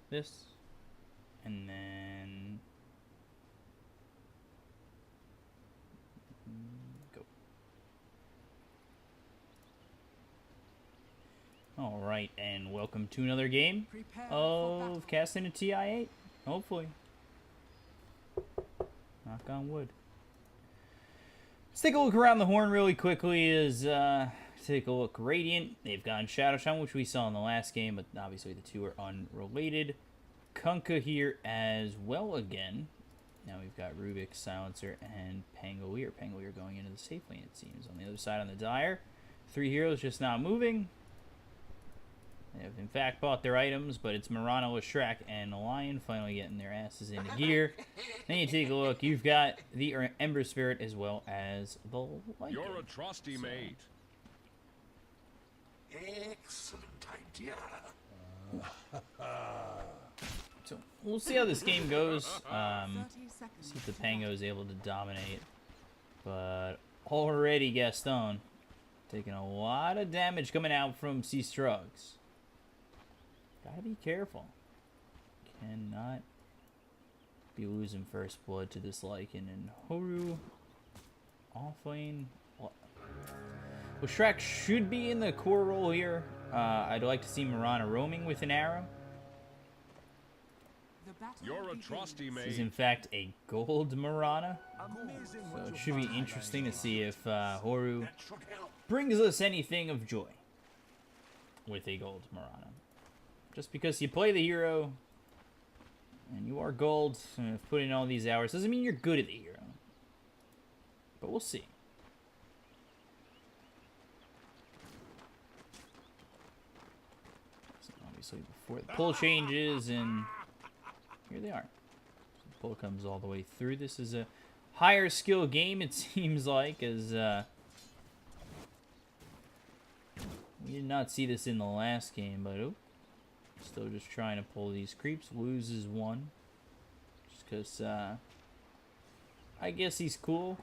this, and then go. All right, and welcome to another game of casting a TI8. Hopefully, knock on wood. Let's take a look around the horn really quickly. Take a look. Radiant, they've gone Shadow Shine, which we saw in the last game, but obviously the two are unrelated. Kunkka here as well again. Now we've got Rubik's Silencer and Pangolier. Pangolier going into the safe lane, it seems. On the other side on the Dire, 3 heroes just not moving. They have in fact bought their items, but it's Marana, Leshrac, and Lion finally getting their asses into gear. Then you take a look. You've got the Ember Spirit as well as the Lycan. You're a trusty mate. Excellent idea. So we'll see how this game goes. See if the Pango is able to dominate. But already Gaston taking a lot of damage coming out from C Strugs. Gotta be careful. Cannot be losing first blood to this Lycan. And Horu off lane. Well, Shrek should be in the core role here. I'd like to see Marana roaming with an arrow. You're a trusty mate. This is in fact a gold Marana. So it should be interesting to see if Horu brings us anything of joy with a gold Marana. Just because you play the hero and you are gold and have put in all these hours doesn't mean you're good at the hero. But we'll see. So obviously before the pull changes, and here they are. So the pull comes all the way through. This is a higher skill game, it seems like, as we did not see this in the last game, but still just trying to pull these creeps. Loses one. Just because, I guess he's cool.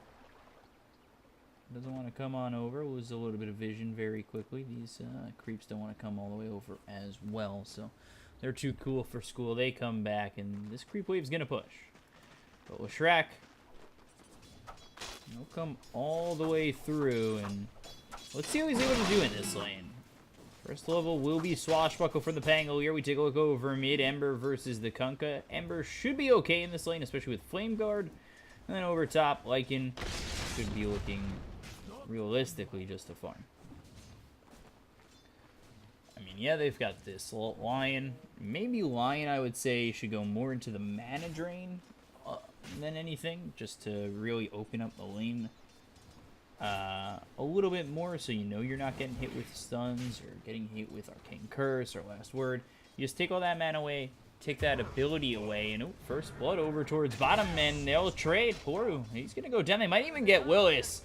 Doesn't want to come on over. Loses a little bit of vision very quickly. These creeps don't want to come all the way over as well. So they're too cool for school. They come back, and this creep wave's going to push. But with Shrek, he'll come all the way through, and let's see what he's able to do in this lane. First level will be Swashbuckle for the Pangolier. We take a look over mid. Ember versus the Kunkka. Ember should be okay in this lane, especially with Flame Guard. And then over top, Lycan should be looking realistically just a farm. I mean, yeah, they've got this Lion. Maybe Lion, I would say, should go more into the mana drain than anything, just to really open up the lane a little bit more, so you know you're not getting hit with stuns or getting hit with Arcane Curse or Last Word. You just take all that mana away, take that ability away, and first blood over towards bottom, and they'll trade. Horu, he's gonna go down. They might even get Willis.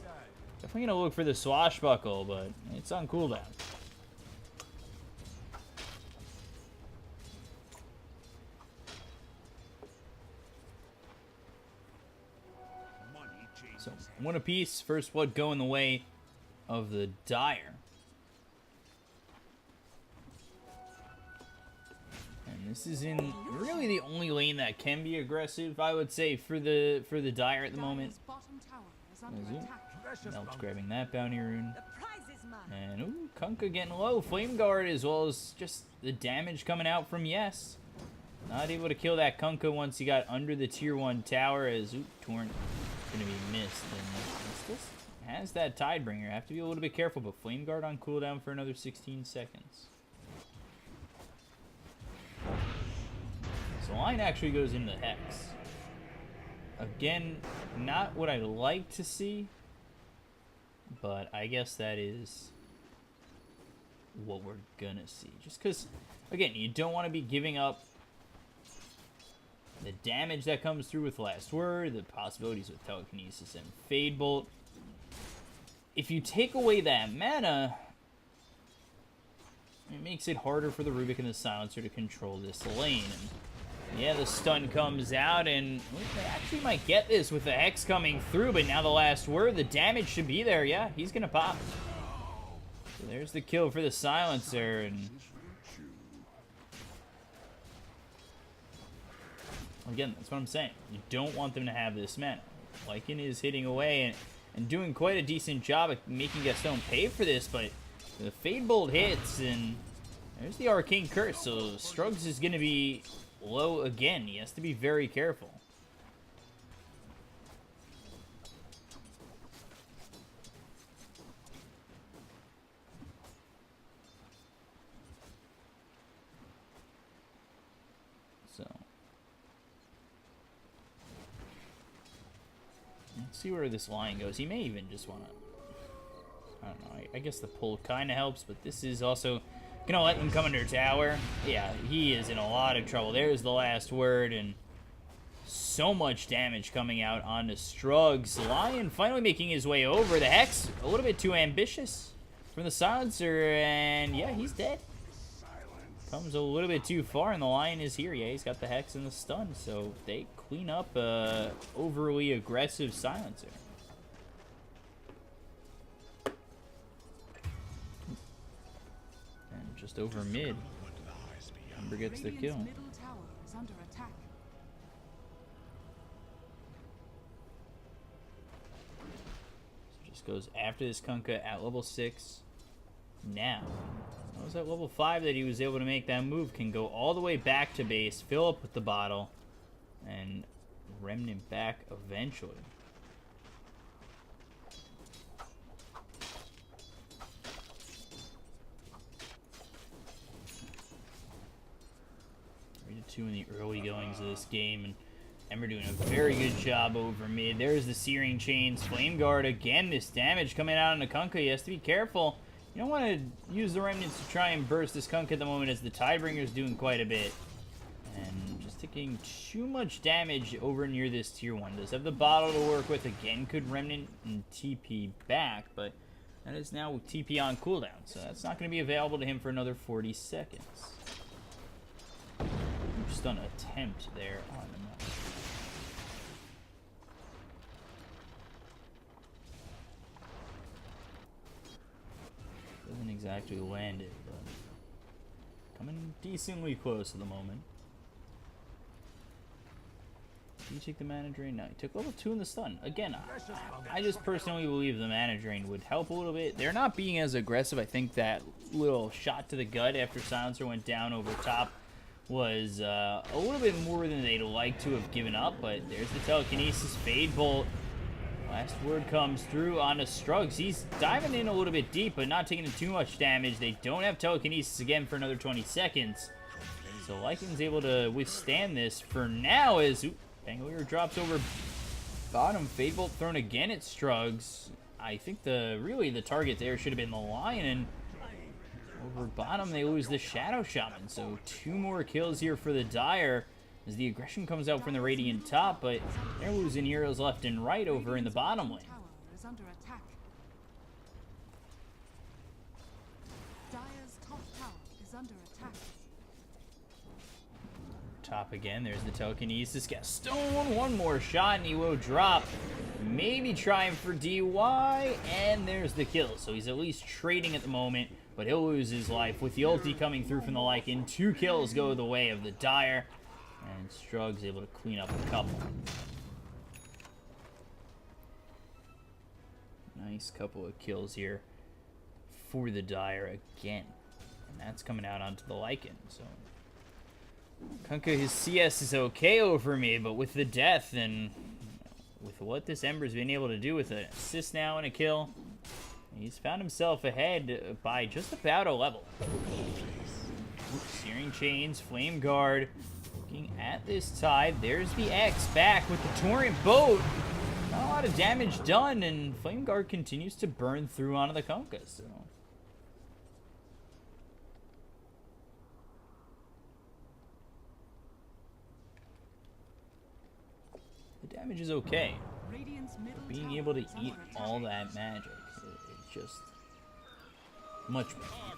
Definitely gonna look for the Swashbuckle, but it's on cooldown. So, one apiece. First blood going the way of the Dire. And this is in really the only lane that can be aggressive, I would say, for the Dire at the moment. Melt's grabbing that bounty rune. And Kunkka getting low. Flame Guard, as well as just the damage coming out from Yes. Not able to kill that Kunkka once he got under the tier 1 tower, as Torrent going to be missed, and still has that Tidebringer. Have to be a little bit careful, but Flame Guard on cooldown for another 16 seconds. So line actually goes into Hex. Again, not what I like to see, but I guess that is what we're gonna see. Just because, again, you don't want to be giving up the damage that comes through with Last Word, the possibilities with Telekinesis and Fade Bolt. If you take away that mana, it makes it harder for the Rubik and the Silencer to control this lane. And yeah, the stun comes out, and they actually might get this with the Hex coming through, but now the Last Word, the damage should be there. Yeah, he's gonna pop. So there's the kill for the Silencer, and Again, that's what I'm saying. You don't want them to have this mana. Lycan is hitting away and doing quite a decent job at making Gaston pay for this, but the Fade Bolt hits, and there's the Arcane Curse, so Strugs is going to be low again. He has to be very careful. So let's see where this line goes. He may even just want to, I don't know, I guess the pull kind of helps, but this is also going to let them come under tower. Yeah, he is in a lot of trouble. There's the last word, and so much damage coming out onto Strugs. Lion finally making his way over. The Hex, a little bit too ambitious from the Silencer, and yeah, he's dead. Comes a little bit too far, and the Lion is here. Yeah, he's got the Hex and the stun, so they clean up overly aggressive Silencer. And just over mid, Ember gets the kill. Middle tower is under attack. So just goes after this Kunkka at level 6. Now, that was at level 5 that he was able to make that move. Can go all the way back to base, fill up with the bottle, and Remnant back eventually. Two in the early goings of this game, and Ember doing a very good job over mid. There's the Searing Chains, Flame Guard again. This damage coming out on the Kunkka. He has to be careful. You don't want to use the Remnants to try and burst this Kunkka at the moment, as the Tidebringer is doing quite a bit. And just taking too much damage over near this tier 1. Does have the bottle to work with. Again, could Remnant and TP back, but that is now TP on cooldown, so that's not going to be available to him for another 40 seconds. Stun attempt there on him. Doesn't exactly land it, but coming decently close at the moment. Did you take the mana drain? No, he took level 2 in the stun. Again, I just personally believe the mana drain would help a little bit. They're not being as aggressive. I think that little shot to the gut after Silencer went down over top was a little bit more than they'd like to have given up, but there's the Telekinesis, Fade Bolt. Last word comes through onto Strugs. He's diving in a little bit deep, but not taking too much damage. They don't have Telekinesis again for another 20 seconds. So Lycan's able to withstand this for now as Bangalore drops over bottom. Fade Bolt thrown again at Strugs. I think really the target there should have been the Lion, and over bottom, they lose the Shadow Shaman, so 2 more kills here for the Dire as the aggression comes out from the Radiant top, but they're losing heroes left and right over in the bottom lane. Tower is under attack. Dire's top tower is under attack. Top again, there's the Telekinesis. Gaston, one more shot, and he will drop. Maybe trying for DY, and there's the kill. So he's at least trading at the moment, but he'll lose his life. With the ulti coming through from the Lycan, 2 kills go the way of the Dire, and Strug's able to clean up a couple. Nice couple of kills here for the Dire again. And that's coming out onto the Lycan, so Kunkka, his CS is okay over me, but with the death and with what this Ember's been able to do with an assist now and a kill, he's found himself ahead by just about a level. Searing Chains, Flame Guard, looking at this Tide. There's the X back with the Torrent Boat. Not a lot of damage done, and Flame Guard continues to burn through onto the Kunkka, so the damage is okay. Being able to eat all that magic, it's just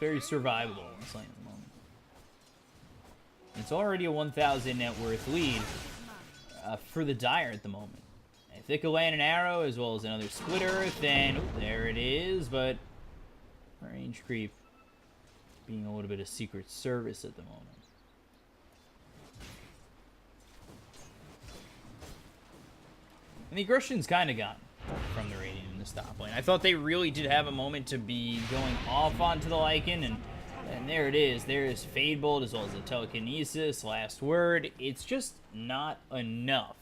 very survivable in this lane at the moment. It's already a 1,000 net worth lead for the Dire at the moment. If they could land an arrow as well as another split earth, then there it is, but range creep being a little bit of secret service at the moment. And the aggression's kind of gone from the Radiant in this top lane. I thought they really did have a moment to be going off onto the Lycan, and there it is. There is Fade Bolt as well as the Telekinesis. Last word. It's just not enough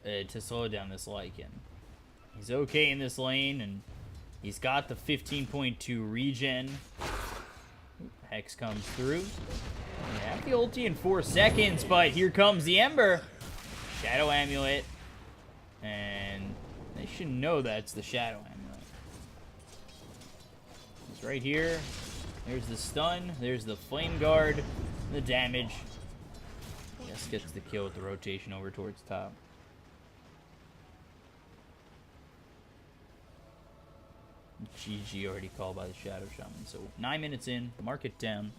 to slow down this Lycan. He's okay in this lane, and he's got the 15.2 regen. Hex comes through. You have the ulti in 4 seconds, but here comes the Ember. Shadow Amulet. And they should know that's the Shadow Amulet. It's right here. There's the stun. There's the Flame Guard. The damage. Yes, gets the kill with the rotation over towards top. GG already called by the Shadow Shaman. So 9 minutes in, mark it down.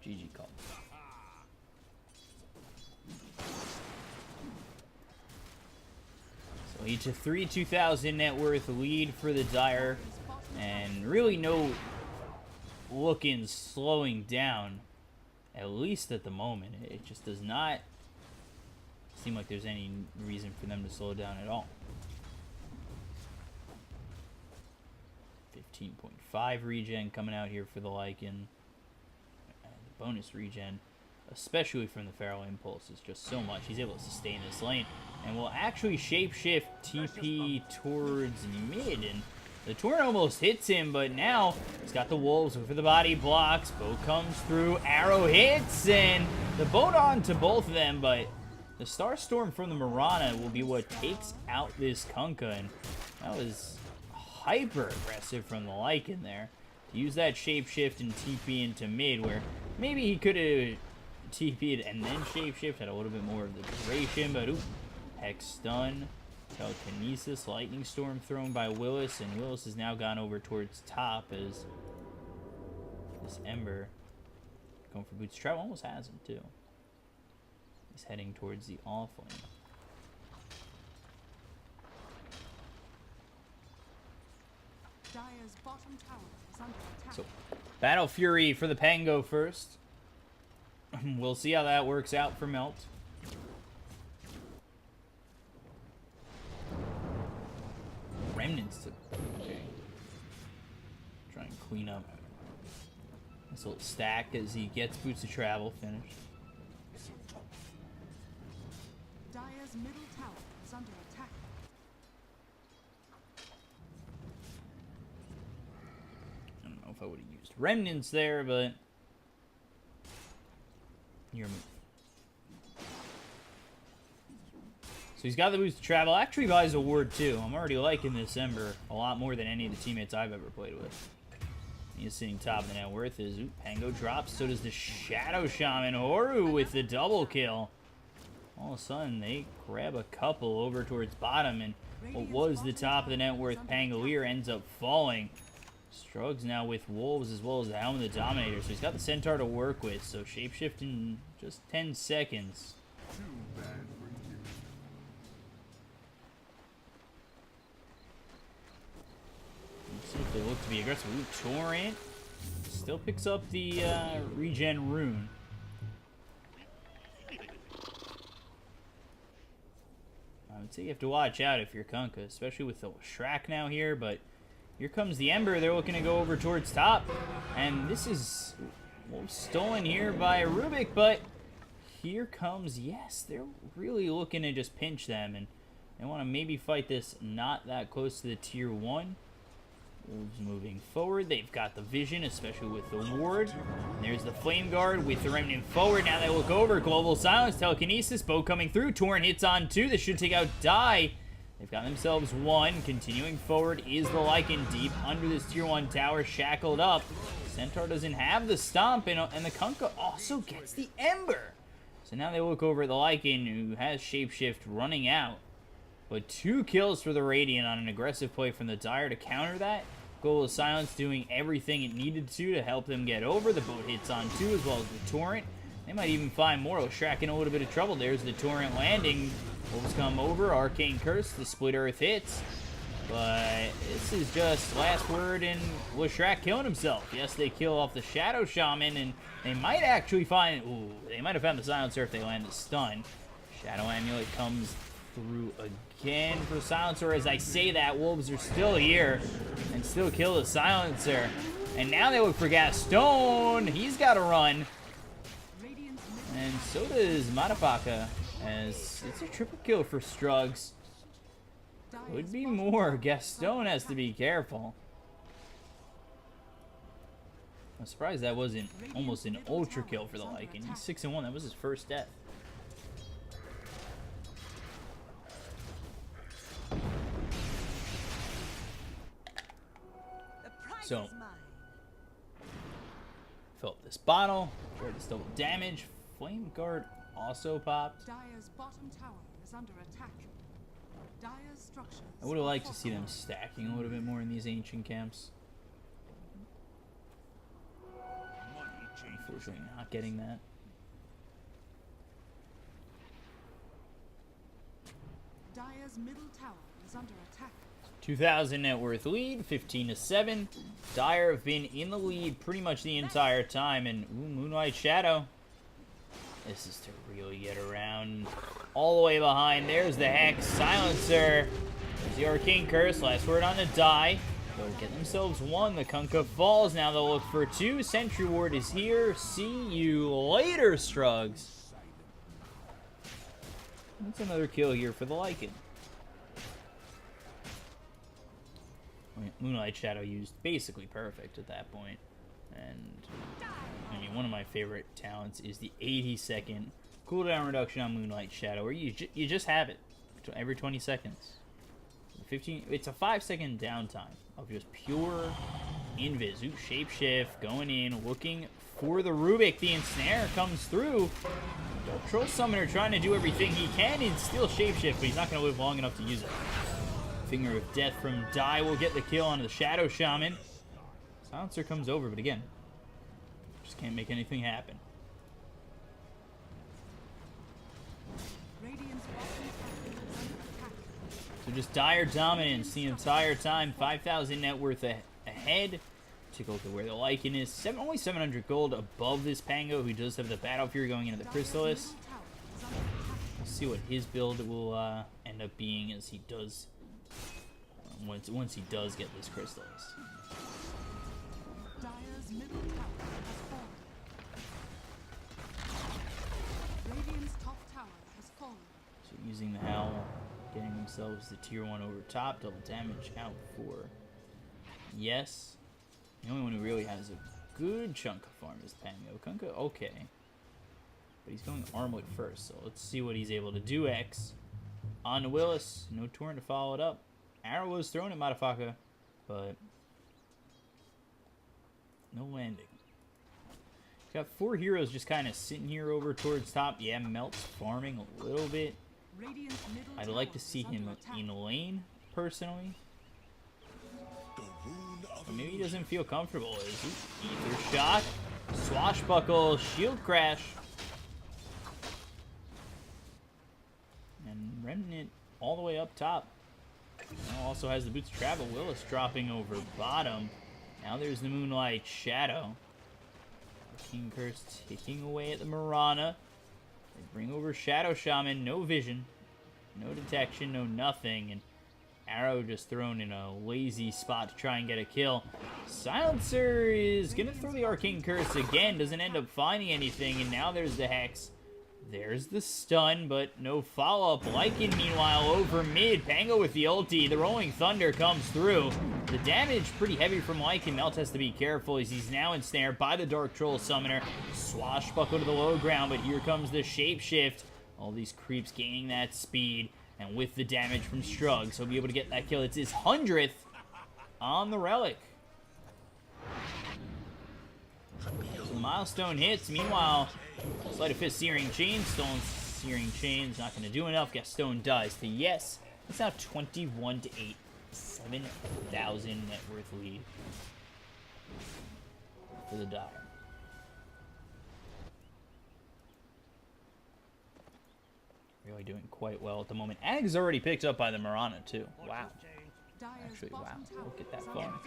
GG call. So each a 2,000 net worth lead for the Dire, and really no looking slowing down, at least at the moment. It just does not seem like there's any reason for them to slow down at all. 15.5 regen coming out here for the Lycan. And the bonus regen, especially from the Feral Impulse, is just so much. He's able to sustain this lane and will actually shapeshift TP towards mid. And the Torrent almost hits him, but now he's got the Wolves for the body blocks. Boat comes through, arrow hits, and the boat on to both of them, but the Starstorm from the Mirana will be what takes out this Kunkka, and that was hyper aggressive from the Lycan there to use that shapeshift and TP into mid, where maybe he could have TP'd and then shapeshift, had a little bit more of the duration, but ooh, Hex stun, Telekinesis, Lightning Storm thrown by Willis, and Willis has now gone over towards top as this Ember going for Boots Travel almost has him too. He's heading towards the off lane. Dire's bottom tower is under attack. So, Battle Fury for the Pango first. We'll see how that works out for Melt. Remnants to... Okay. Try and clean up this little stack as he gets Boots of Travel finished. Dire's middle tower is under attack. I don't know if I would have used Remnants there, but... Your move. So he's got the boost to travel. Actually buys a ward too. I'm already liking this Ember a lot more than any of the teammates I've ever played with. He's sitting top of the net worth is Pango drops. So does the Shadow Shaman. Horu with the double kill. All of a sudden they grab a couple over towards bottom, and what was the top of the net worth Pangolier ends up falling. Strugs now with Wolves as well as the Helm of the Dominator. So he's got the Centaur to work with. So shapeshift in just 10 seconds. Too bad for you. Let's see if they look to be aggressive. Ooh, Torrent still picks up the regen rune. I would say you have to watch out if you're Kunkka, especially with the Shrek now here, but here comes the Ember. They're looking to go over towards top, and this is stolen here by Rubik, but here comes, yes, they're really looking to just pinch them, and they want to maybe fight this not that close to the tier 1. Wolves moving forward. They've got the vision, especially with the ward. And there's the Flame Guard with the Remnant forward. Now they look over. Global Silence, Telekinesis, bow coming through. Torrent hits on 2. This should take out Die. They've got themselves 1. Continuing forward is the Lycan deep under this tier 1 tower, shackled up. Centaur doesn't have the stomp, and the Kunkka also gets the Ember. So now they look over at the Lycan, who has Shapeshift running out. But 2 kills for the Radiant on an aggressive play from the Dire to counter that. Goal of Silence doing everything it needed to help them get over. The boat hits on 2 as well as the Torrent. They might even find more. Shrek in a little bit of trouble. There's the Torrent landing. Wolves come over. Arcane Curse. The Split Earth hits. But this is just last word, and Shrek killing himself. Yes, they kill off the Shadow Shaman, and they might actually find... Ooh, they might have found the Silencer if they land the stun. Shadow Amulet comes through again for Silencer. As I say that, Wolves are still here and still kill the Silencer. And now they look for Gaston. He's got to run. And so does Madafaka, as it's a triple kill for Strugs. Could be more. Gaston has to be careful. I'm surprised that wasn't almost an ultra kill for the Lycan. He's 6-1. That was his first death. So, fill up this bottle. Try this double damage. Flame Guard also popped. Dire's bottom tower is under attack. Dire's structures. I would have liked to see them stacking a little bit more in these ancient camps. Unfortunately, not getting that. Dire's middle tower is under attack. 2,000 net worth lead, 15-7. Dire have been in the lead pretty much the entire time, and Moonlight Shadow. This is to really get around all the way behind. There's the Hex. Silencer. There's the Arcane Curse. Last word on the die. They'll get themselves one. The Kunkka falls. Now they'll look for two. Sentry Ward is here. See you later, Strugs. That's another kill here for the Lycan. Moonlight Shadow used basically perfect at that point. And I mean, one of my favorite talents is the 80-second cooldown reduction on Moonlight Shadow, where you just have it every 20 seconds. 15. It's a 5-second downtime of just pure invis. Ooh, shapeshift going in, looking for the Rubik. The ensnare comes through. Dark Troll Summoner trying to do everything he can and still shapeshift, but he's not going to live long enough to use it. Finger of Death from Die will get the kill on the Shadow Shaman. Silencer comes over, but again, just can't make anything happen. So just dire dominance the entire time. 5,000 net worth ahead. Take a look at where the Lycan is. Only 700 gold above this Pango, who does have the Battle Fury going into the Chrysalis. We'll see what his build will end up being as he does. Once he does get this Chrysalis. Dire's middle tower has fallen. Radiant's top tower has fallen. So using the Howl, getting themselves the tier 1 over top, double damage out for yes. The only one who really has a good chunk of farm is Pango. Kunkka, okay. But he's going Armlet first, so let's see what he's able to do. X on to Willis. No Torrent to follow it up. Arrow was thrown at Madafaka, but no landing. Got 4 heroes just kind of sitting here over towards top. Yeah, Melt's farming a little bit. I'd like to see him in lane, personally. But maybe he doesn't feel comfortable. Ether Shock, Swashbuckle, Shield Crash. And Remnant all the way up top. Now also has the Boots of Travel. Willis dropping over bottom. Now there's the Moonlight Shadow. King Curse ticking away at the Mirana. They bring over Shadow Shaman. No vision. No detection. No nothing. And Arrow just thrown in a lazy spot to try and get a kill. Silencer is going to throw the Arcane Curse again. Doesn't end up finding anything. And now there's the Hex. There's the stun, but no follow-up. Lycan, meanwhile, over mid. Pango with the ulti. The Rolling Thunder comes through. The damage pretty heavy from Lycan. Melt has to be careful as he's now ensnared by the Dark Troll Summoner. Swashbuckle to the low ground, but here comes the Shapeshift. All these creeps gaining that speed. And with the damage from Strugs, he'll be able to get that kill. It's his 100th on the Relic. So milestone hits. Meanwhile, Sleight of Fist, Searing Chain. Stolen Searing Chain's not going to do enough. Gaston dies to yes. It's now 21-8. 7,000 net worth lead for the Dire. Really doing quite well at the moment. Ag's already picked up by the Mirana, too. Wow. Actually, wow. Look at that farm.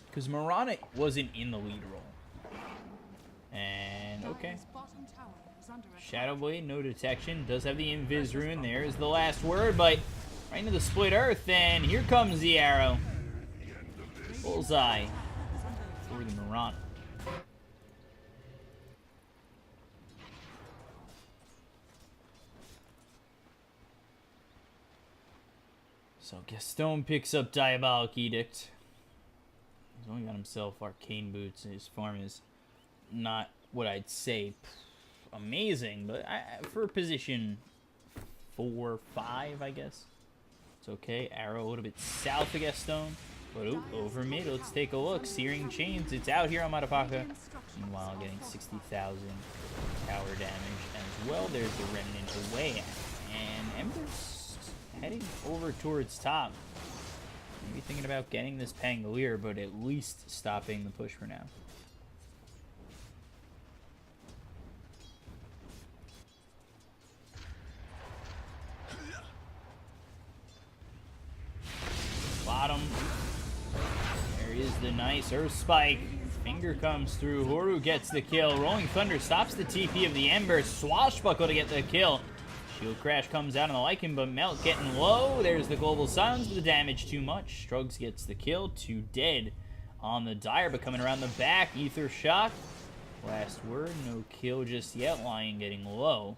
Because Mirana wasn't in the lead role. Okay. Dire's bottom tower is under attack. Shadow Blade, no detection. Does have the Invis rune. There's the last word, but right into the split earth, and here comes the arrow. Bullseye for the Marauder. So Gaston picks up Diabolic Edict. He's only got himself Arcane Boots, and his farm is not what I'd say amazing, but for position 4, 5, I guess. It's okay. Arrow a little bit south of Gaston. But over mid, let's take a look. Searing Chains, it's out here on Madapaka. Meanwhile, getting 60,000 tower damage as well. There's the Remnant away. And Ember's heading over towards top. Maybe thinking about getting this Pangolier, but at least stopping the push for now. Bottom. There is the nice Earth Spike. Finger comes through. Horu gets the kill. Rolling Thunder stops the TP of the Ember. Swashbuckle to get the kill. Shield Crash comes out on the Lycan, but Melt getting low. There's the Global Silence, but the damage too much. Strugs gets the kill. 2 dead on the Dire, but coming around the back. Ether Shock. Last word. No kill just yet. Lion getting low.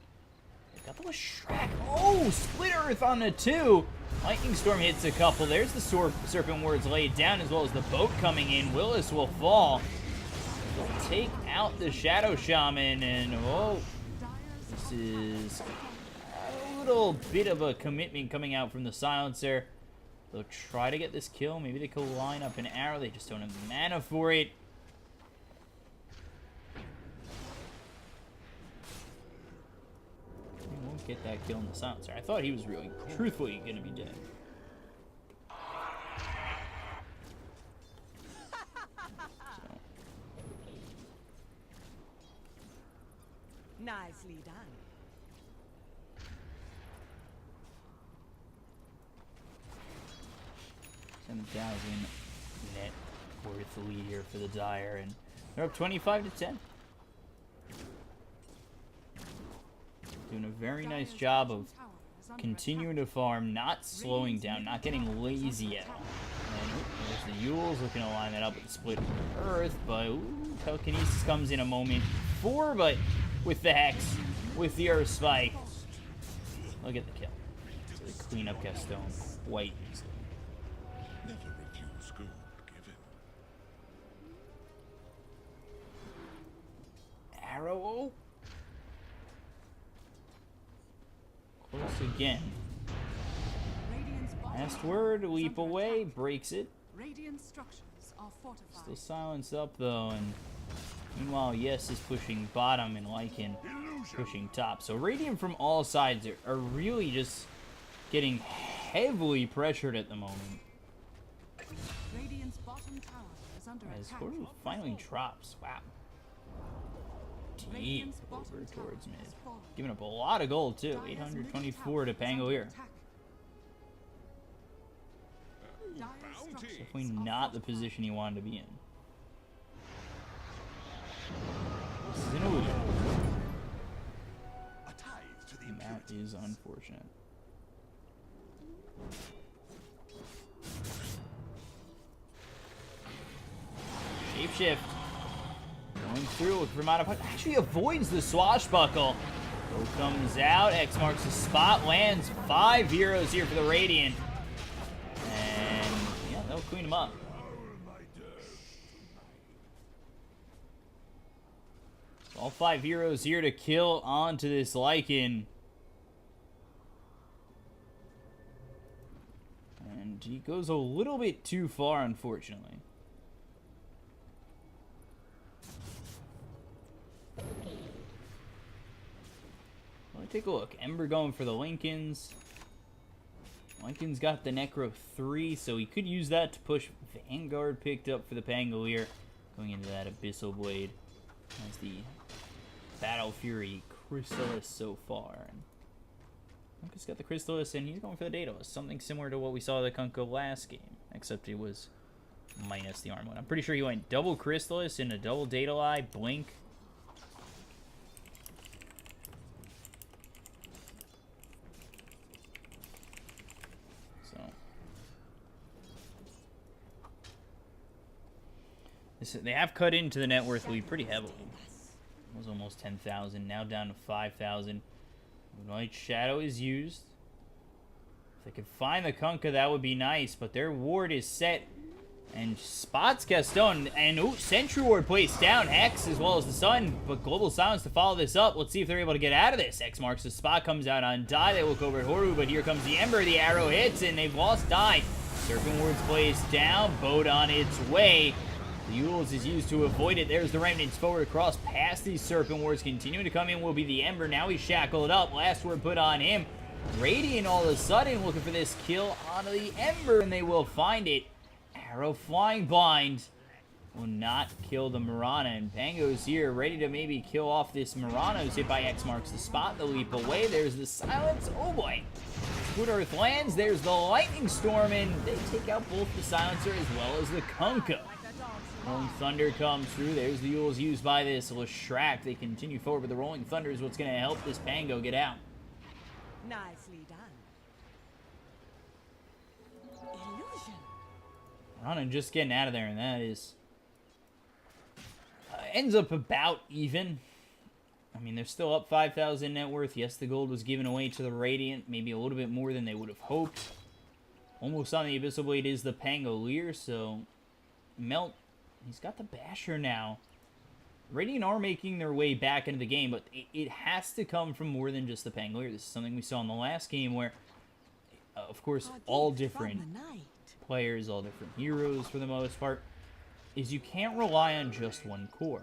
Got the Shrek. Oh, Split Earth on the 2. Lightning Storm hits a couple. There's the Serpent Words laid down, as well as the boat coming in. Willis will fall. They'll take out the Shadow Shaman, and oh, this is a little bit of a commitment coming out from the Silencer. They'll try to get this kill. Maybe they could line up an arrow. They just don't have mana for it. Won't get that kill in the Silencer. I thought he was really, truthfully, going to be dead. So. Nicely done. 7,000 net worth lead here for the Dire, and they're up 25-10. Doing a very nice job of continuing to farm, not slowing down, not getting lazy at all. And there's the Yules looking to line that up with the Split Earth, but Telekinesis comes in a moment 4, but with the Hex, with the Earth Spike, they'll get the kill. So they clean up Gaston quite easily. Never refuse gold given. Arrow. Close again. Last word, leap away, breaks it. Radiant structures are fortified. Still silenced up though, and meanwhile, Yes is pushing bottom and Lycan pushing top. So Radiant from all sides are really just getting heavily pressured at the moment. Radiant's bottom tower is under As attack. Horu finally drops. Wow. Deep Radiant's over bottom tower towards mid. has fallen. Giving up a lot of gold too. Dire's middle 824 to tower is under Pangolier. attack. Dire's bounty. structures Definitely are not the fortified. position he wanted to be in. This is an illusion. A tithe to the And that impurities. is unfortunate. Shapeshift. Going through, looking for Mana. Actually avoids the Swashbuckle. Go comes out. X marks the spot. Lands 5 heroes here for the Radiant. And yeah, they'll clean them up. All 5 heroes here to kill onto this Lycan. And he goes a little bit too far, unfortunately. Well, take a look. Ember going for the Lincolns. Lincoln's got the Necro 3, so he could use that to push Vanguard picked up for the Pangolier. Going into that Abyssal Blade. As the Battle Fury Chrysalis so far. And Kunkka's got the Chrysalis, and he's going for the Daedalus. Something similar to what we saw the Kunkka last game, except it was minus the armlet. I'm pretty sure he went double Chrysalis and a double Daedalus, Blink. They have cut into the net worth lead pretty heavily. It was almost 10,000, now down to 5,000. Moonlight Shadow is used. If they could find the Kunkka, that would be nice, but their ward is set and spots Gaston. And Sentry Ward placed down Hex as well as the Sun, but Global Silence to follow this up. Let's see if they're able to get out of this. X marks the spot, comes out on Die. They look over at Horu, but here comes the Ember. The arrow hits, and they've lost Die. Serpent Ward's placed down, boat on its way. The Yules is used to avoid it. There's the Remnants forward across past these Serpent Wards. Continuing to come in will be the Ember. Now he's shackled up. Last word put on him. Radiant all of a sudden looking for this kill onto the Ember, and they will find it. Arrow flying blind. Will not kill the Mirana, and Pango's here ready to maybe kill off this Mirana who's hit by X marks the spot. The leap away. There's the silence. Oh boy. Good Earth lands. There's the Lightning Storm, and they take out both the Silencer as well as the Kunkka. Rolling Thunder comes through. There's the Yules used by this Leshrac. They continue forward, but the Rolling Thunder is what's going to help this Pango get out. Nicely done. Illusion. Mirana just getting out of there, and that is... ends up about even. I mean, they're still up 5,000 net worth. Yes, the gold was given away to the Radiant. Maybe a little bit more than they would have hoped. Almost on the Abyssal Blade is the Pangolier, so... Melt... He's got the Basher now. Radiant are making their way back into the game, but it has to come from more than just the Pangolier. This is something we saw in the last game where, of course, all different players, all different heroes for the most part, is you can't rely on just one core.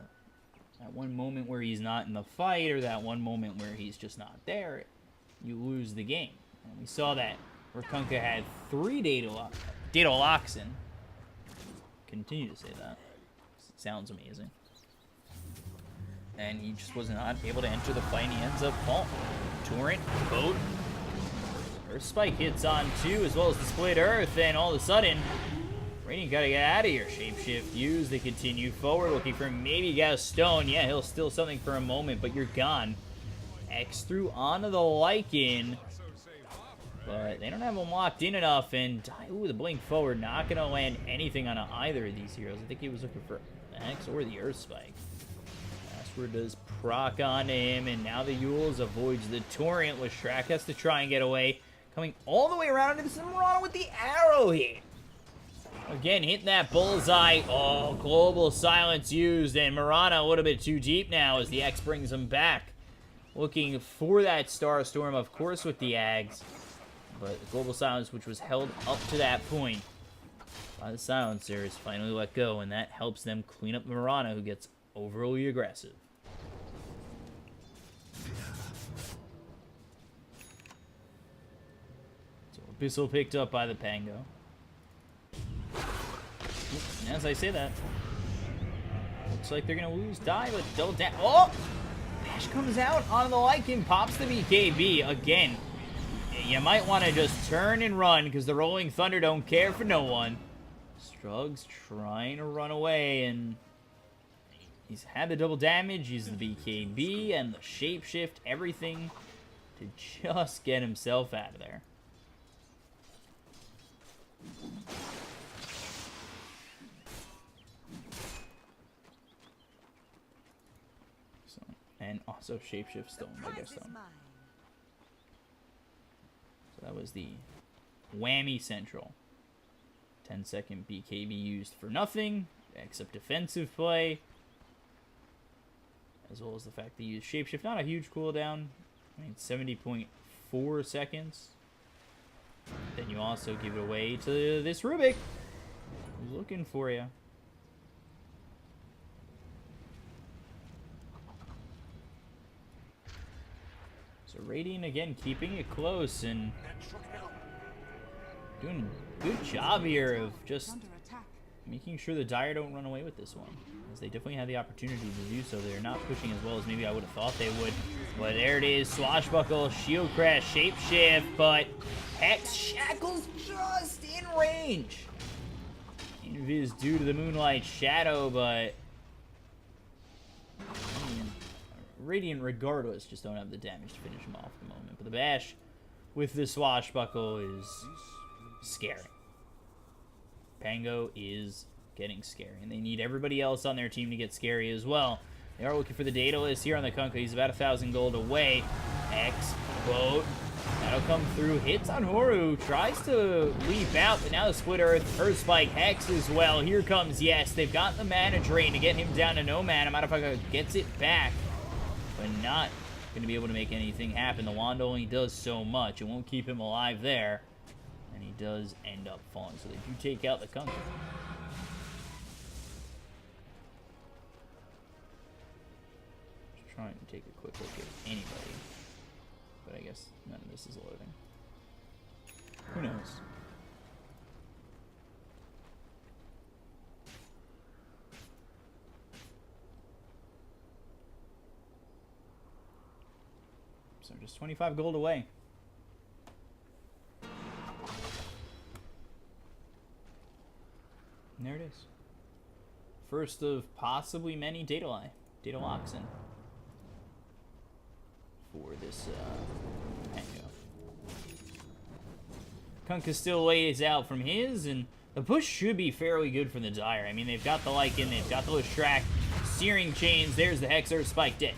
That one moment where he's not in the fight, or that one moment where he's just not there, you lose the game. And we saw that where Kunkka had 3 Dataloxin. Continue to say that. It sounds amazing. And he just was not able to enter the fight, and he ends up falling. Torrent, boat. Earth Spike hits on 2, as well as the Split Earth, and all of a sudden, Radiant gotta get out of here. Shapeshift used, they continue forward, looking for maybe Gaston. Yeah, he'll steal something for a moment, but you're gone. X through onto the Lycan. But they don't have him locked in enough, and ooh, the blink forward, not going to land anything on either of these heroes. I think he was looking for X or the Earth Spike. Last does proc on him, and now the Yules avoids the Torrent. Leshrac has to try and get away. Coming all the way around into the Mirana with the arrow hit. Again, hitting that bullseye. Oh, Global Silence used, and Mirana a little bit too deep now as the X brings him back. Looking for that Star Storm, of course, with the Ags. But the Global Silence, which was held up to that point by the Silencer, is finally let go, and that helps them clean up Mirana, who gets overly aggressive. So Abyssal picked up by the Pango. And as I say that, looks like they're going to lose Die, but double down. Oh! Bash comes out onto the Lycan, pops the BKB again. You might want to just turn and run, because the Rolling Thunder don't care for no one. Strug's trying to run away, and he's had the double damage. He's the BKB and the Shapeshift, everything to just get himself out of there. So, and also Shapeshift stolen by Gaston. So that was the whammy central. 10-second BKB used for nothing, except defensive play. As well as the fact that you use Shapeshift. Not a huge cooldown. I mean, 70.4 seconds. Then you also give it away to this Rubik, who's looking for you. So Radiant again keeping it close and doing a good job here of just making sure the Dire don't run away with this one, as they definitely had the opportunity to do so. They're not pushing as well as maybe I would have thought they would. But there it is, Swashbuckle, Shield Crash, Shapeshift, but Hex Shackles just in range. Invis due to the Moonlight Shadow, but Radiant regardless just don't have the damage to finish him off at the moment. But the Bash with the Swashbuckle is scary. Pango is getting scary. And they need everybody else on their team to get scary as well. They are looking for the Daedalus here on the Kunkka. He's about 1,000 gold away. X, boat. That'll come through. Hits on Horu. Tries to leap out, but now the Split Earth Spike, Hex as well. Here comes, yes. They've got the mana drain to get him down to no mana. Motherfucker gets it back, but not going to be able to make anything happen. The wand only does so much. It won't keep him alive there. And he does end up falling. So they do take out the Kunkka. Just trying to take a quick look at anybody. But I guess none of this is loading. Who knows? So just 25 gold away. And there it is. First of possibly many Daedaloxin for this Pango. Kunkka still lays out from his, and the push should be fairly good for the Dire. I mean, they've got the Lycan, they've got the Leshrac, Searing Chains, there's the Hex Earth Spike dead.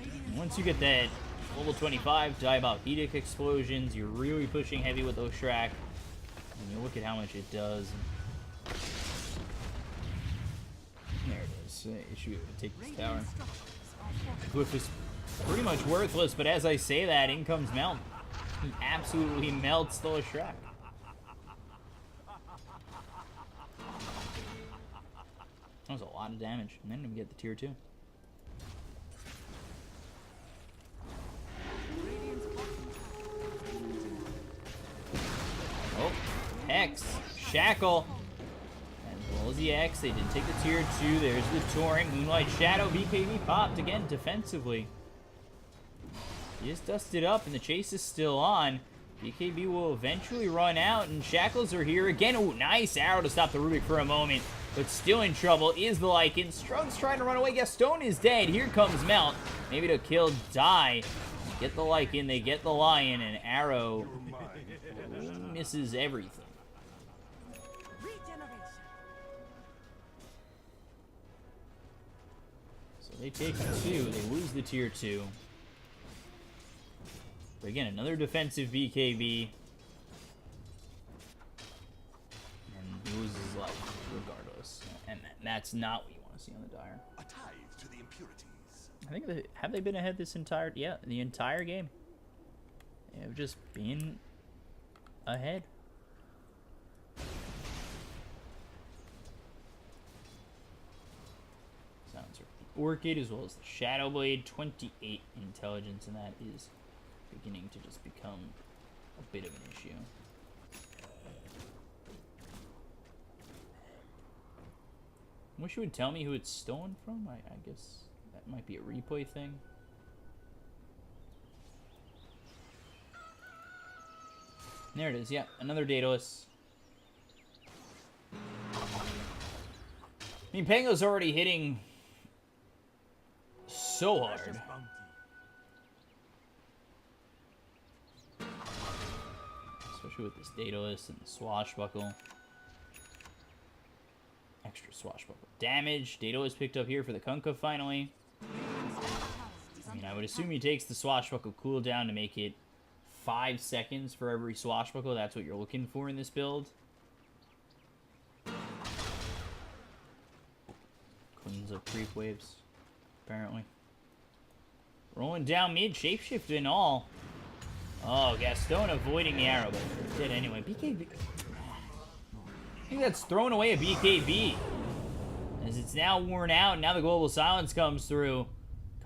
And once you get that level 25 Diabolic explosions, you're really pushing heavy with Leshrac. And you look at how much it does. There it is. You should be able to take this tower. Glyph is pretty much worthless, but as I say that, in comes Melt. He absolutely melts the Leshrac. That was a lot of damage. And then we get the tier 2. Oh, Hex, Shackle. As well as the X, they did take the tier 2. There's the Touring, Moonlight Shadow, BKB popped again defensively. He is dusted up and the chase is still on. BKB will eventually run out and Shackles are here again. Oh, nice arrow to stop the Rubik for a moment, but still in trouble is the Lycan. Strug's trying to run away. Gaston is dead. Here comes Melt. Maybe to kill Die. Get the Lycan, they get the Lion, and Arrow misses everything. So they take 2, they lose the tier 2. But again, another defensive BKB. And loses life regardless. And that's not what you want to see on the Dire. A tithe to the impurities. I think have they been ahead this entire the entire game? They've just been ahead. Sounds right. The Orchid as well as the Shadow Blade, 28 intelligence, and that is beginning to just become a bit of an issue. Wish you would tell me who it's stolen from. I guess that might be a replay thing. There it is, yeah, another Daedalus. I mean, Pango's already hitting so hard. Especially with this Daedalus and the Swashbuckle. Extra Swashbuckle damage. Daedalus picked up here for the Kunkka finally. I mean, I would assume he takes the Swashbuckle cooldown to make it 5 seconds for every Swashbuckle. That's what you're looking for in this build. Cleans up creep waves, apparently. Rolling down mid, shapeshift and all. Oh, Gaston avoiding the arrow, but did anyway. BKB. I think that's throwing away a BKB. As it's now worn out, now the Global Silence comes through.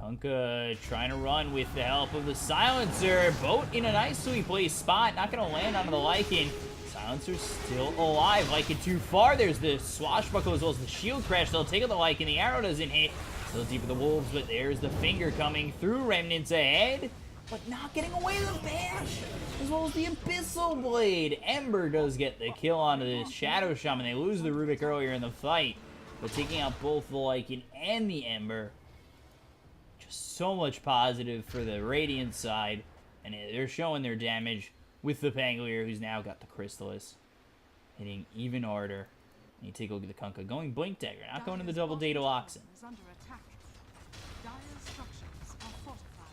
Kunkka trying to run with the help of the Silencer. Boat in a nicely placed spot. Not going to land onto the Lycan. Silencer's still alive. Lycan too far. There's the Swashbuckle as well as the Shield Crash. They'll take out the Lycan. The arrow doesn't hit. Still deep for the Wolves, but there's the Finger coming through. Remnants ahead, but not getting away with the bash. As well as the Abyssal Blade. Ember does get the kill onto the Shadow Shaman. They lose the Rubik earlier in the fight, but taking out both the Lycan and the Ember. Just so much positive for the Radiant side, and they're showing their damage with the Pangolier, who's now got the Chrysalis. hitting even harder. And you take a look at the Kunkka going Blink Dagger, not going to the Dire's double bottom Data tower Loxin. is under attack. Dire's structures are fortified.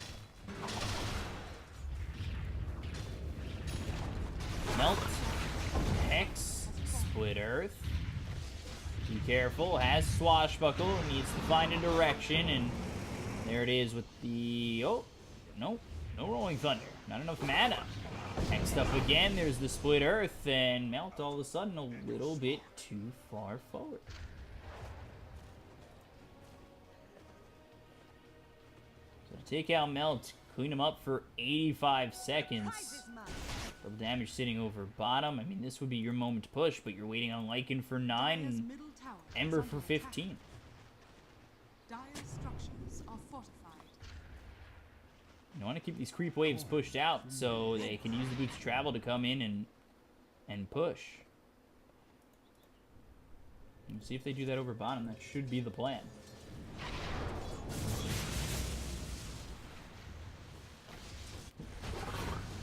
Melt, Hex, Split Earth. Be careful, has Swashbuckle, needs to find a direction, and there it is with the, oh, no Rolling Thunder, not enough mana. Next up again, there's the Split Earth, and Melt all of a sudden a little bit too far forward. So to take out Melt, clean him up for 85 seconds. Prize is mine. Double damage sitting over bottom. I mean, this would be your moment to push, but you're waiting on Lycan for 9 Dire's and middle tower is Ember under for attack. 15. Dire's structures are fortified. You want to keep these creep waves pushed out so they can use the boots of travel to come in and push. And see if they do that over bottom. That should be the plan.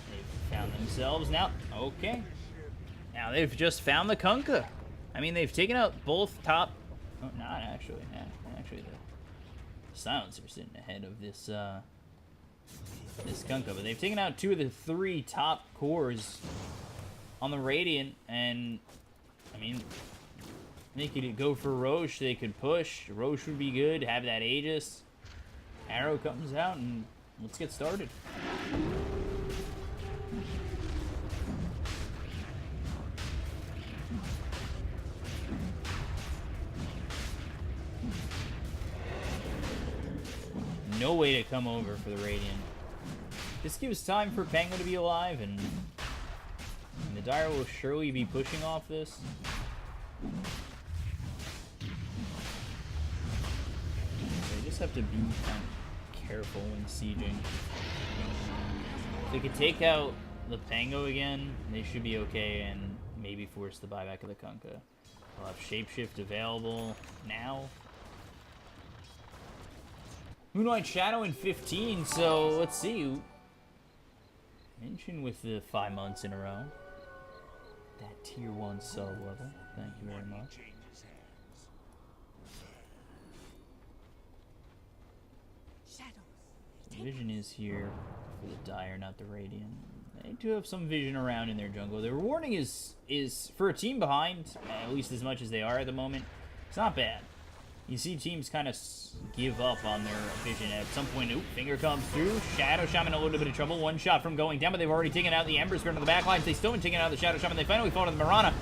They've found themselves now. Okay. Now they've just found the Kunkka. I mean, they've taken out both top. Oh, not actually. Actually, the Silencer sitting ahead of this. This Kunkka, but they've taken out 2 of the 3 top cores on the Radiant, and I mean, they could go for Roche, they could push. Roche would be good, have that Aegis. Arrow comes out, and let's get started. No way to come over for the Radiant. This gives time for Pango to be alive, and the Dire will surely be pushing off this. They just have to be kind of careful when sieging. If they could take out the Pango again, they should be okay, and maybe force the buyback of the Kunkka. They'll have Shapeshift available now. Moonlight Shadow in 15, so let's see. Mention with the 5 months in a row. That tier 1 sub level. Thank you very much. Shadows. Vision is here for the Dire, not the Radiant. They do have some vision around in their jungle. The rewarding is for a team behind, at least as much as they are at the moment, it's not bad. You see teams kind of give up on their vision at some point. Oop, finger comes through. Shadow Shaman in a little bit of trouble. One shot from going down, but they've already taken out the Ember Spirit on the back lines. They still haven't taken out the Shadow Shaman. They finally fall to the Mirana.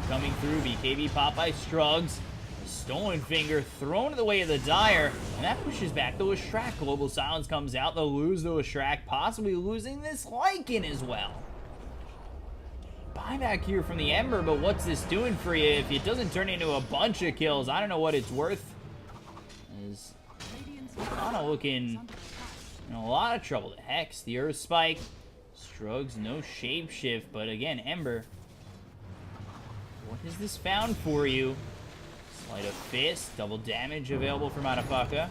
Coming through, BKB Popeye Strugs. Stolen Finger thrown to the way of the Dire, and that pushes back the Leshrac. Global Silence comes out. They'll lose the Leshrac, possibly losing this Lycan as well. Buyback here from the Ember, but what's this doing for you? If it doesn't turn into a bunch of kills, I don't know what it's worth. Is kind of looking in a lot of trouble. The Hex, the Earth Spike, Strugs, no Shapeshift, but again, Ember. What has this found for you? Sleight of Fist, double damage available for Madafaka.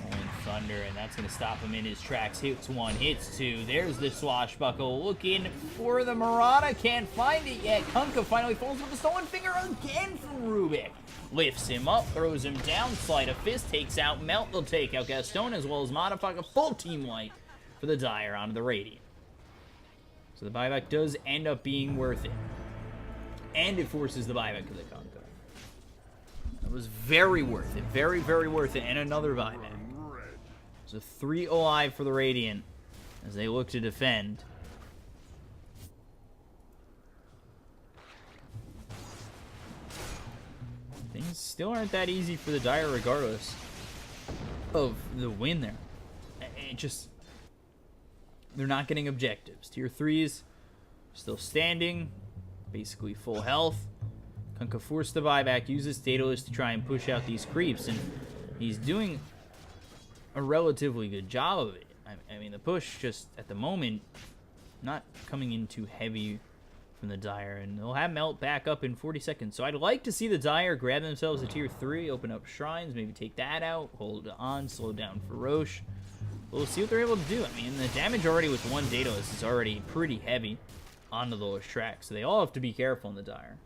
Rolling Thunder, and that's going to stop him in his tracks. Hits 1, hits 2. There's the Swashbuckle looking for the Marauder. Can't find it yet. Kunkka finally falls with the Stolen Finger again from Rubik. Lifts him up, throws him down. Sleight of Fist takes out Melt. They'll take out Gaston as well as Madafaka. Full team wipe for the Dire onto the Radiant. So the buyback does end up being worth it. And it forces the buyback of the Kunkka. That was very worth it. Very, very worth it. And another buyback. So 3 alive for the Radiant as they look to defend. Things still aren't that easy for the Dire regardless of the win there. It just... They're not getting objectives. Tier 3s still standing. Basically full health. Kunkka forced the buyback. Uses Daedalus to try and push out these creeps. And he's doing a relatively good job of it. I mean, the push just, at the moment, not coming in too heavy from the Dire, and they'll have Melt back up in 40 seconds. So I'd like to see the Dire grab themselves a tier 3, open up shrines, maybe take that out, hold on, slow down for Roche. We'll see what they're able to do. I mean, the damage already with 1 Daedalus is already pretty heavy. onto those tracks. So they all have to be careful in the Dire.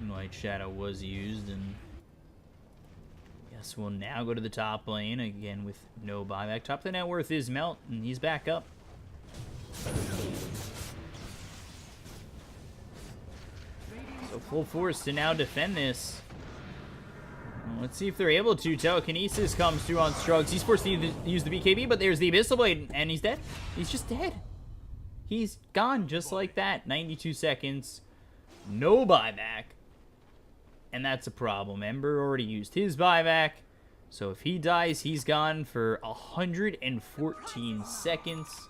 Moonlight Shadow was used, and guess we'll now go to the top lane again with no buyback. Top of the net worth is Melt, and he's back up. So full force to now defend this. Well, let's see if they're able to. Telekinesis comes through on Strugs. He's forced to use the BKB, but there's the Abyssal Blade, and he's dead. He's just dead. He's gone just like that. 92 seconds. No buyback. And that's a problem. Ember already used his buyback. So if he dies, he's gone for 114 seconds.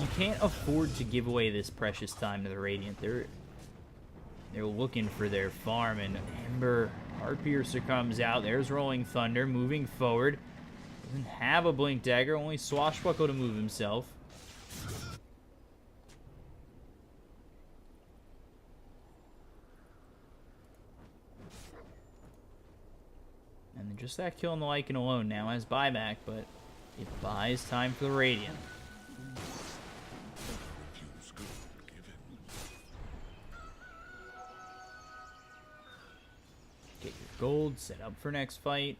You can't afford to give away this precious time to the Radiant. They're looking for their farm, and Ember, Heart Piercer comes out. There's Rolling Thunder moving forward. Doesn't have a Blink Dagger, only Swashbuckle to move himself. And just that kill on the Lycan alone now has buyback, but it buys time for the Radiant. Refuse good given. Get your gold, set up for next fight.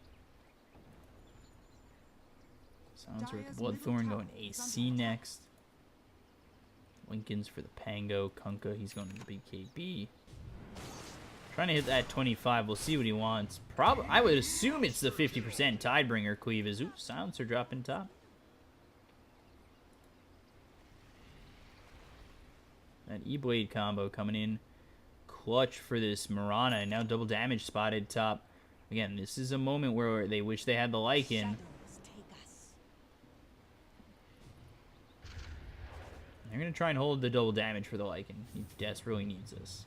Silencer with Bloodthorn going AC next. Lincoln's for the Pango. Kunkka, he's going to the BKB. Trying to hit that 25. We'll see what he wants. I would assume it's the 50% Tidebringer cleave. Ooh, Silencer dropping top. That E-Blade combo coming in clutch for this Mirana. And now double damage spotted top. Again, this is a moment where they wish they had the Lycan. Shadows take us. They're going to try and hold the double damage for the Lycan. He desperately needs this.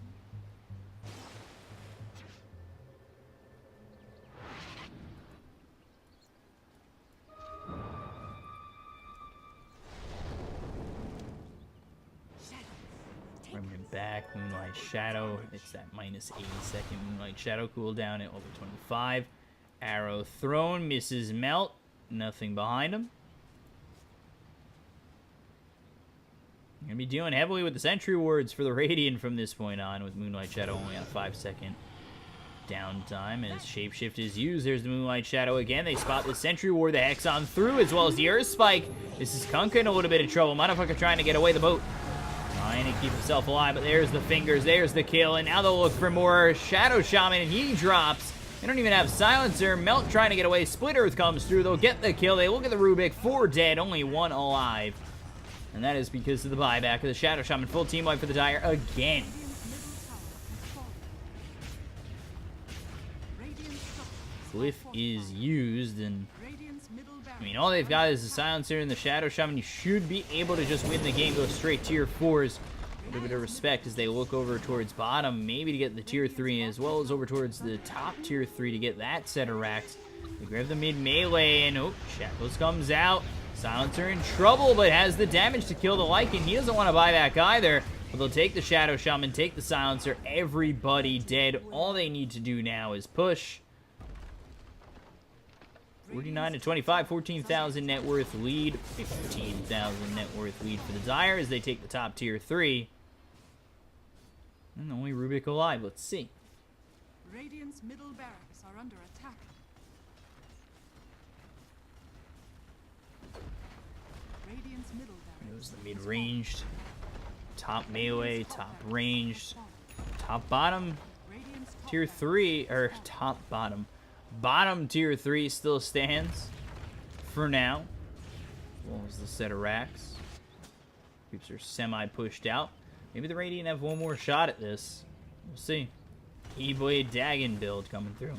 Remnant back, Moonlight Shadow. It's that minus 80 second Moonlight Shadow cooldown at over 25. Arrow thrown, misses Melt. Nothing behind him. Gonna be dealing heavily with the Sentry Wards for the Radiant from this point on, with Moonlight Shadow only on 5-second downtime as Shapeshift is used. There's the Moonlight Shadow again. They spot the Sentry Ward, the Hexon through, as well as the Earth Spike. This is Kunkka in a little bit of trouble. Motherfucker trying to get away the boat. Trying to keep himself alive, but there's the fingers, there's the kill, and now they'll look for more. Shadow Shaman, and he drops. They don't even have Silencer. Melt trying to get away. Split Earth comes through. They'll get the kill. They look at the Rubik. 4 dead, only 1 alive. And that is because of the buyback of the Shadow Shaman. Full team wipe for the Dire again. Glyph is used, and I mean, all they've got is the Silencer and the Shadow Shaman. You should be able to just win the game, go straight tier 4s. A little bit of respect as they look over towards bottom, maybe to get the tier 3, as well as over towards the top tier 3 to get that set of racks. They grab the mid melee, and oh, Shackles comes out. Silencer in trouble, but has the damage to kill the Lycan. He doesn't want to buy back either, but they'll take the Shadow Shaman, take the Silencer. Everybody dead. All they need to do now is push. 49 to 25, 14,000 net worth lead, 15,000 net worth lead for the Dire as they take the top tier 3. And only Rubik alive. Let's see. Radiant's middle barracks are under attack. Radiant's middle It was barracks. the mid-ranged, top melee, top ranged, top bottom Radiant's top tier 3, or top bottom. Bottom tier 3 still stands for now. What was the set of racks? Groups are semi-pushed out. Maybe the Radiant have one more shot at this. We'll see. E-Blade Dagon build coming through.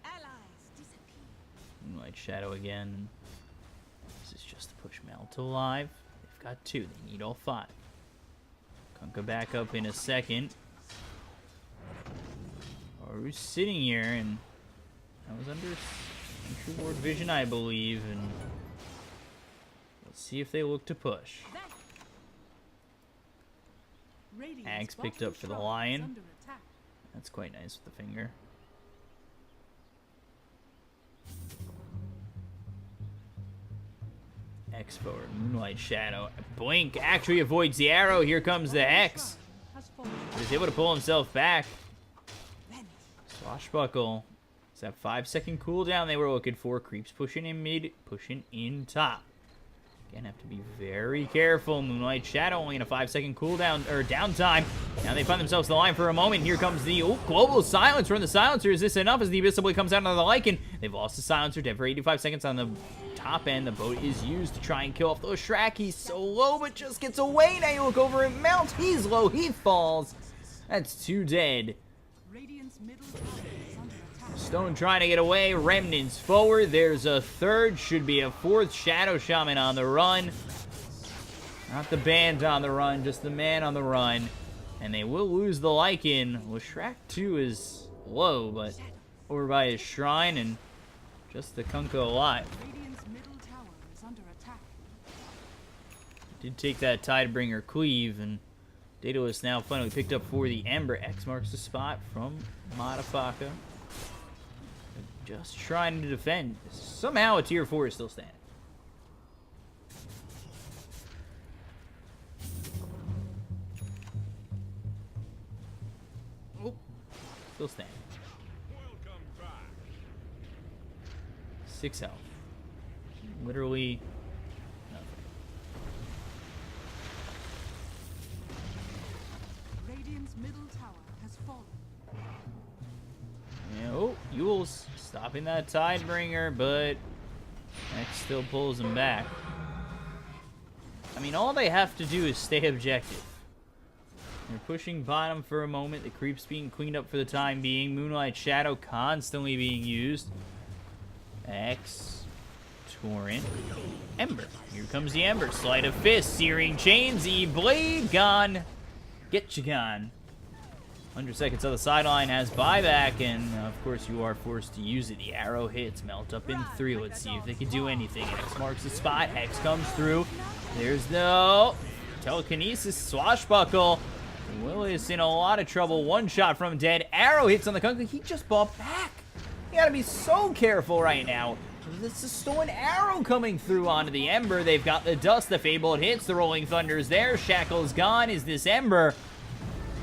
Allies disappear. Moonlight Shadow again. This is just to push Mel to live. They've got 2. They need all 5. Kunkka back up in a second. Horu's sitting here, and that was under Sentry Ward vision, I believe. And we'll See if they look to push. Radiant's Axe picked bottom up for the shrine is lion. under attack. That's quite nice with the finger. X forward. Moonlight Shadow. Blink actually avoids the arrow. Here comes the X. Shrine has fallen. He's able to pull himself back. Swashbuckle. It's that 5-second cooldown they were looking for. Creeps pushing in mid, pushing in top. Again, have to be very careful. Moonlight Shadow only in a 5-second cooldown or downtime. Now they find themselves in the line for a moment. Here comes the global silencer. And the silencer, is this enough as the Abyss Blade comes out of the Lycan? They've lost the silencer. Dead for 85 seconds on the top end. The boat is used to try and kill off those Shrek. He's so low, but just gets away. Now you look over at Melt. He's low. He falls. That's 2 dead. Radiant's middle tower is under attack. Stone trying to get away. Remnants forward. There's a third. Should be a fourth. Shadow Shaman on the run. Not the band on the run, just the man on the run. And they will lose the Lycan. Leshrac 2 is low, but over by his shrine and just the Kunko alive. Radiant's middle tower is under attack. Did take that Tidebringer cleave, and Daedalus now finally picked up for the Ember. X marks the spot from Madafaka. Just trying to defend. Somehow a tier 4 is still standing. Oh, still standing. Welcome back. 6 health. Literally nothing. Radiant's middle tower has fallen. Yeah, oh, Yule's stopping that Tidebringer, but X still pulls him back. I mean, all they have to do is stay objective. They're pushing bottom for a moment. The creep's being cleaned up for the time being. Moonlight Shadow constantly being used. X, Torrent, Ember. Here comes the Ember. Sleight of Fist, Searing Chains, E-Blade, gone. Get you gone. 100 seconds on the sideline has buyback, and of course you are forced to use it. The arrow hits, Melt up in 3. Let's see if they can do anything. X marks the spot. X comes through. There's no telekinesis. Swashbuckle. Willis in a lot of trouble. One shot from dead. Arrow hits on the Kunka. He just bought back. You gotta be so careful right now. This is still an arrow coming through onto the Ember. They've got the dust. The Fabled hits. The Rolling Thunder's there. Shackle's gone. Is this Ember?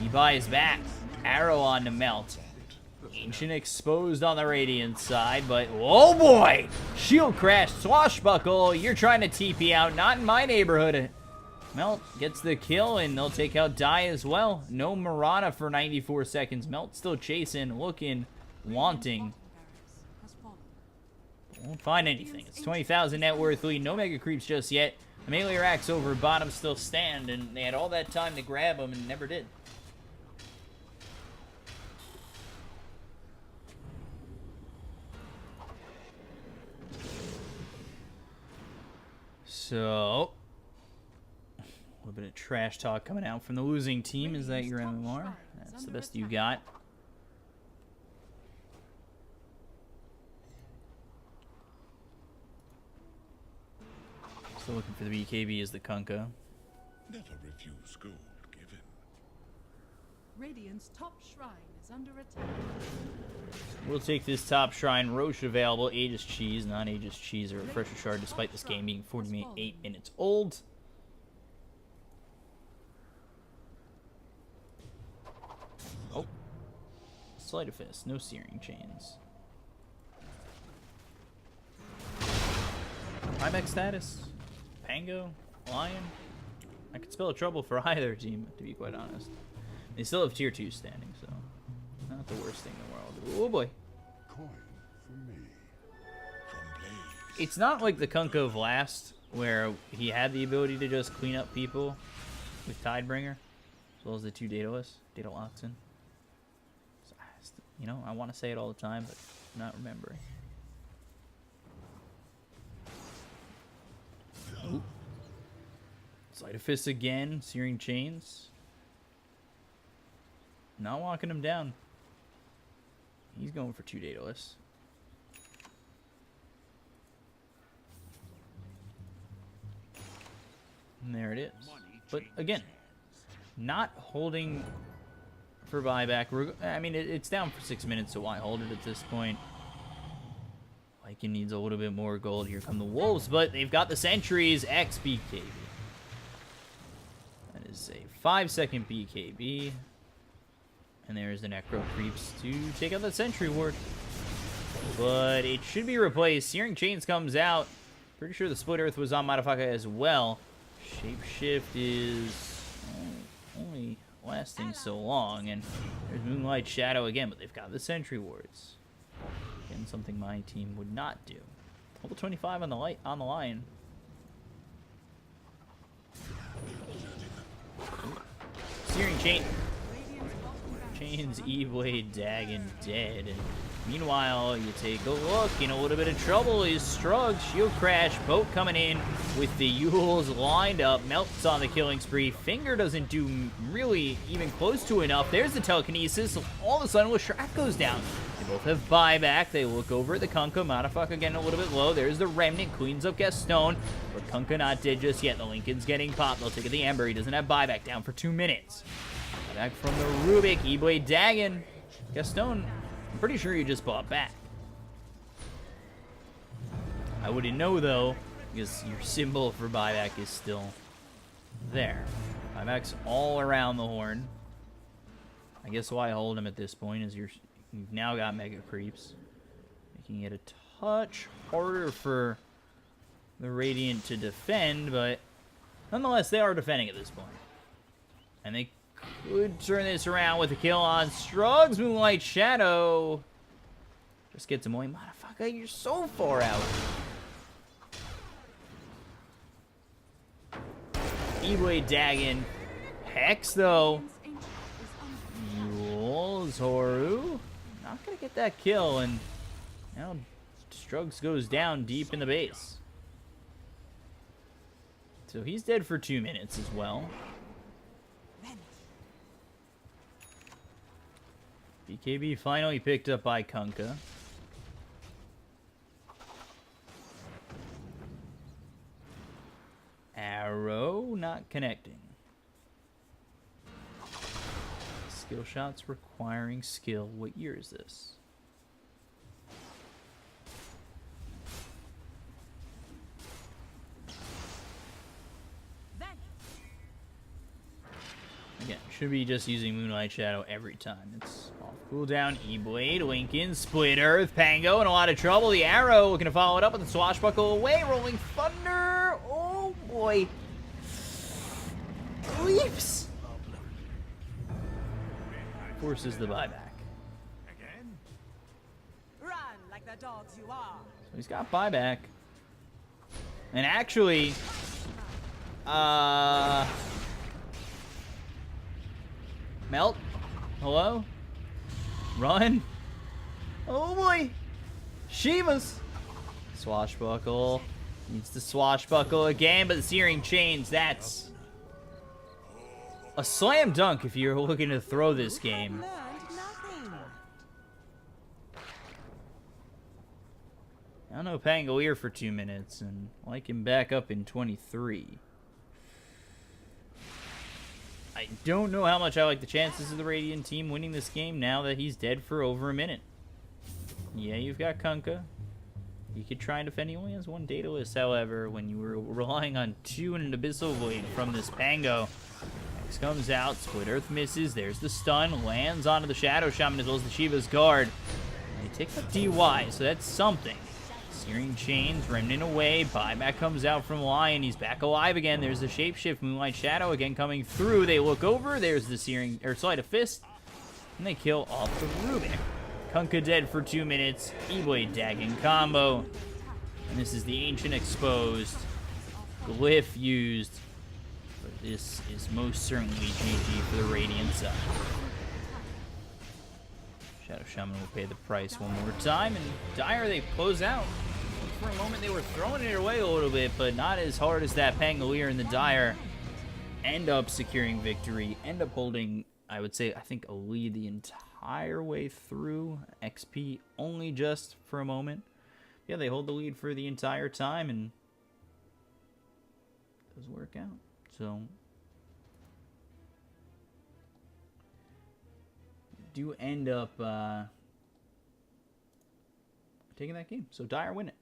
He buys back. Arrow on to Melt. Ancient exposed on the Radiant side, but oh boy! Shield crash, Swashbuckle. You're trying to TP out. Not in my neighborhood. Melt gets the kill, and they'll take out Die as well. No Mirana for 94 seconds. Melt still chasing, looking, wanting. Has fallen. Won't find anything. It's 20,000 net worth lead. No mega creeps just yet. Amelia Racks over bottom still stand, and they had all that time to grab them and never did. So, a little bit of trash talk coming out from the losing team. Is that your MMR? That's the best you got. Still looking for the BKB as the Kunka. Never refuse gold given. Radiant's top shrine is under attack. We'll take this top shrine. Roche available. Aegis Cheese, non-Aegis Cheese, or Refresher Shard, despite this game being 48 minutes old. Oh. Sleight of Fist. No Searing Chains. Primex status. Pango. Lion. I could spell trouble for either team, to be quite honest. They still have tier 2 standing, so not the worst thing in the world. Oh boy. Coin for me. From Blaze. It's not like the Kunka of last, where he had the ability to just clean up people with Tidebringer, as well as the 2 Daedalus, Daedaloxen. You know, I want to say it all the time, but I'm not remembering. Ooh. Sleight of Fist again, Searing Chains. Not walking him down. He's going for 2 Daedalus. And there it is. But again, not holding for buyback. I mean, it's down for 6 minutes, so why hold it at this point? Lycan needs a little bit more gold. Here come the wolves, but they've got the sentries. X BKB. That is a 5-second BKB. And there's the Necro Creeps to take out the sentry ward. But it should be replaced. Searing Chains comes out. Pretty sure the Split Earth was on motherfucker as well. Shapeshift is only lasting so long. And there's Moonlight Shadow again, but they've got the sentry wards. Again, something my team would not do. Level 25 on the line. Searing Chains, E-Blade, Dagon dead. And meanwhile, you take a look. In a little bit of trouble is Strug. Shield Crash, boat coming in with the Yules lined up. Melt's on the killing spree. Finger doesn't do really even close to enough. There's the telekinesis. All of a sudden, Leshrac goes down. They both have buyback. They look over at the Kunkka. Motherfucker getting a little bit low. There's the Remnant. Cleans up Gaston. But Kunkka not dead just yet. The Lincoln's getting popped. They'll take it the Ember. He doesn't have buyback. Down for 2 minutes. Back from the Rubik. E-Blade Dagon. Gaston, I'm pretty sure you just bought back. I wouldn't know, though, because your symbol for buyback is still there. Buyback's all around the horn. I guess why I hold him at this point is you've now got Mega Creeps, making it a touch harder for the Radiant to defend, but nonetheless, they are defending at this point. And they could turn this around with a kill on Strug's Moonlight Shadow. Just gets him away. Motherfucker, you're so far out. E-Blade Dagon. Hex, though. Yules, Horu. Not going to get that kill, and now Strugs goes down deep in the base. So he's dead for 2 minutes as well. BKB finally picked up by Kunkka. Arrow not connecting. Skill shots requiring skill. What year is this? Again, should be just using Moonlight Shadow every time. It's off cooldown. E-Blade, Lincoln, Split Earth, Pango in a lot of trouble. The Arrow looking to follow it up with the Swashbuckle away. Rolling Thunder. Oh boy. Leaps. Forces the buyback. Again? Run like the dogs you are. So he's got buyback. And actually, Melt? Hello? Run? Oh boy! Shivas! Swashbuckle. Needs to swashbuckle again, but the Searing Chains, that's a slam dunk if you're looking to throw this game. Learned nothing. I don't know Pangolier for 2 minutes, and like him back up in 23. I don't know how much I like the chances of the Radiant team winning this game now that he's dead for over a minute. Yeah, you've got Kunkka. You could try and defend. He only has 1 Daedalus, however, when you were relying on 2 and an Abyssal Void from this Pango. X comes out, Split Earth misses, there's the stun, lands onto the Shadow Shaman as well as the Shiva's Guard. And they take up DY, so that's something. Searing Chains, Remnant away, buyback comes out from Lion, he's back alive again, there's the Shapeshift, Moonlight Shadow again coming through, they look over, there's the Searing, or Sleight of Fist, and they kill off the Rubik. Kunkka dead for 2 minutes, E-Blade Dagon combo, and this is the Ancient exposed, Glyph used, but this is most certainly GG for the Radiant side. Shadow Shaman will pay the price one more time, and Dire, they close out. For a moment, they were throwing it away a little bit, but not as hard as that Pangolier and the Dire. End up securing victory, end up holding, I would say, I think a lead the entire way through. XP only just for a moment. Yeah, they hold the lead for the entire time, and it does work out. So, do end up taking that game. So Dire win it.